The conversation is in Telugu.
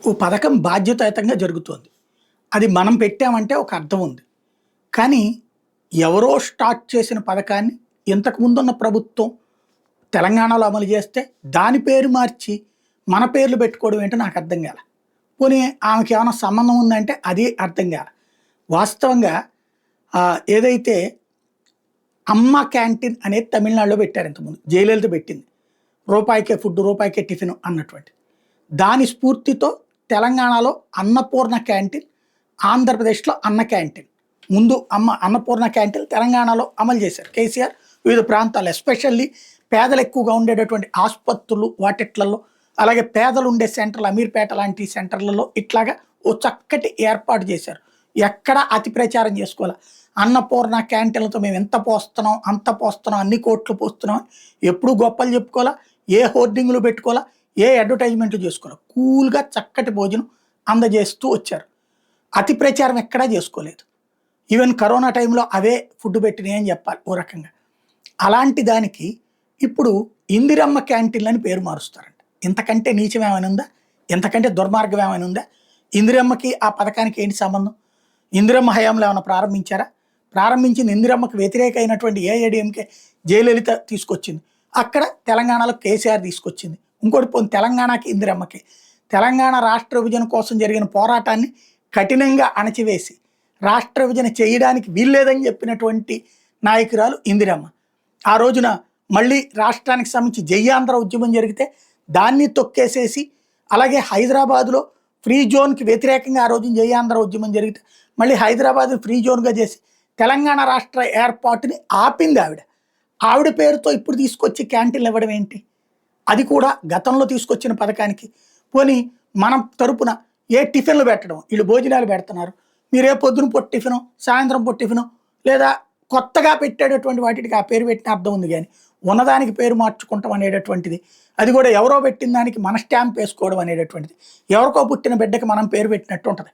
ఓ పథకం బాధ్యతాయుతంగా జరుగుతోంది. అది మనం పెట్టామంటే ఒక అర్థం ఉంది. కానీ ఎవరో స్టార్ట్ చేసిన పథకాన్ని ఇంతకు ముందున్న ప్రభుత్వం తెలంగాణలో అమలు చేస్తే దాని పేరు మార్చి మన పేర్లు పెట్టుకోవడం ఏంటో నాకు అర్థం కాల. పోనీ ఆమెకి ఏమైనా సంబంధం ఉందంటే అది అర్థం కాల. వాస్తవంగా ఏదైతే అమ్మ క్యాంటీన్ అనేది తమిళనాడులో పెట్టారు ఇంతకుముందు. జయలలిత పెట్టింది. రూపాయికే ఫుడ్, రూపాయికే టిఫిన్ అన్నటువంటి. దాని స్ఫూర్తితో తెలంగాణలో అన్నపూర్ణ క్యాంటీన్, ఆంధ్రప్రదేశ్లో అన్న క్యాంటీన్. ముందు అన్నపూర్ణ క్యాంటీన్ తెలంగాణలో అమలు చేశారు కేసీఆర్. వివిధ ప్రాంతాలు ఎస్పెషల్లీ పేదలు ఎక్కువగా ఉండేటటువంటి ఆసుపత్రులు వాటిట్లలో, అలాగే పేదలు ఉండే సెంటర్లు, అమీర్పేట లాంటి సెంటర్లలో ఇట్లాగా ఓ చక్కటి ఏర్పాటు చేశారు. ఎక్కడ అతి ప్రచారం చేసుకోవాలి. అన్నపూర్ణ క్యాంటీన్లతో మేము ఎంత పోస్తున్నాం, అంత పోస్తున్నాం, అన్ని కోట్లు పోస్తున్నాం, ఎప్పుడు గొప్పలు చెప్పుకోవాలా, ఏ హోర్డింగ్లు పెట్టుకోవాలా, ఏ అడ్వర్టైజ్మెంట్లు చేసుకోవాలి. కూల్గా చక్కటి భోజనం అందజేస్తూ వచ్చారు. అతి ప్రచారం ఎక్కడా చేసుకోలేదు. ఈవెన్ కరోనా టైంలో అవే ఫుడ్ పెట్టినాయి అని చెప్పాలి ఓ రకంగా. అలాంటి దానికి ఇప్పుడు ఇందిరమ్మ క్యాంటీన్లు అని పేరు మారుస్తారంట. ఇంతకంటే నీచం ఏమైనా ఉందా? ఇంతకంటే దుర్మార్గం ఏమైనా ఉందా? ఇందిరమ్మకి ఆ పథకానికి ఏంటి సంబంధం? ఇందిరమ్మ హయాంలో ఏమైనా ప్రారంభించారా? ప్రారంభించింది ఇందిరమ్మకి వ్యతిరేక అయినటువంటి ఏఐడిఎంకే జయలలిత తీసుకొచ్చింది. అక్కడ తెలంగాణలో కేసీఆర్ తీసుకొచ్చింది. ఇంకోటి పోనీ తెలంగాణకి ఇందిరమ్మకి తెలంగాణ రాష్ట్ర విభజన కోసం జరిగిన పోరాటాన్ని కఠినంగా అణచివేసి రాష్ట్ర విభజన చేయడానికి వీల్లేదని చెప్పినటువంటి నాయకురాలు ఇందిరమ్మ. ఆ రోజున మళ్ళీ రాష్ట్రానికి సంబంధించి జయ్యాంధ్ర ఉద్యమం జరిగితే దాన్ని తొక్కేసేసి, అలాగే హైదరాబాదులో ఫ్రీ జోన్కి వ్యతిరేకంగా ఆ రోజున జయ్యాంధ్ర ఉద్యమం జరిగితే మళ్ళీ హైదరాబాద్ ఫ్రీ జోన్గా చేసి తెలంగాణ రాష్ట్ర ఏర్పాటుని ఆపింది ఆవిడ. ఆవిడ పేరుతో ఇప్పుడు తీసుకొచ్చి క్యాంటీన్లు ఇవ్వడం ఏంటి? అది కూడా గతంలో తీసుకొచ్చిన పథకానికి. పోనీ మనం తరపున ఏ టిఫిన్లు పెట్టడం, వీళ్ళు భోజనాలు పెడుతున్నారు, మీరే పొద్దున పొట్టి టిఫిను, సాయంత్రం పొట్టి టిఫిను, లేదా కొత్తగా పెట్టేటటువంటి వాటికి ఆ పేరు పెట్టిన అర్థం ఉంది. కానీ ఉన్నదానికి పేరు మార్చుకుంటాం అనేటటువంటిది, అది కూడా ఎవరో పెట్టిన దానికి మన స్టాంప్ వేసుకోవడం అనేటటువంటిది, ఎవరికో పుట్టిన బిడ్డకి మనం పేరు పెట్టినట్టు ఉంటుంది.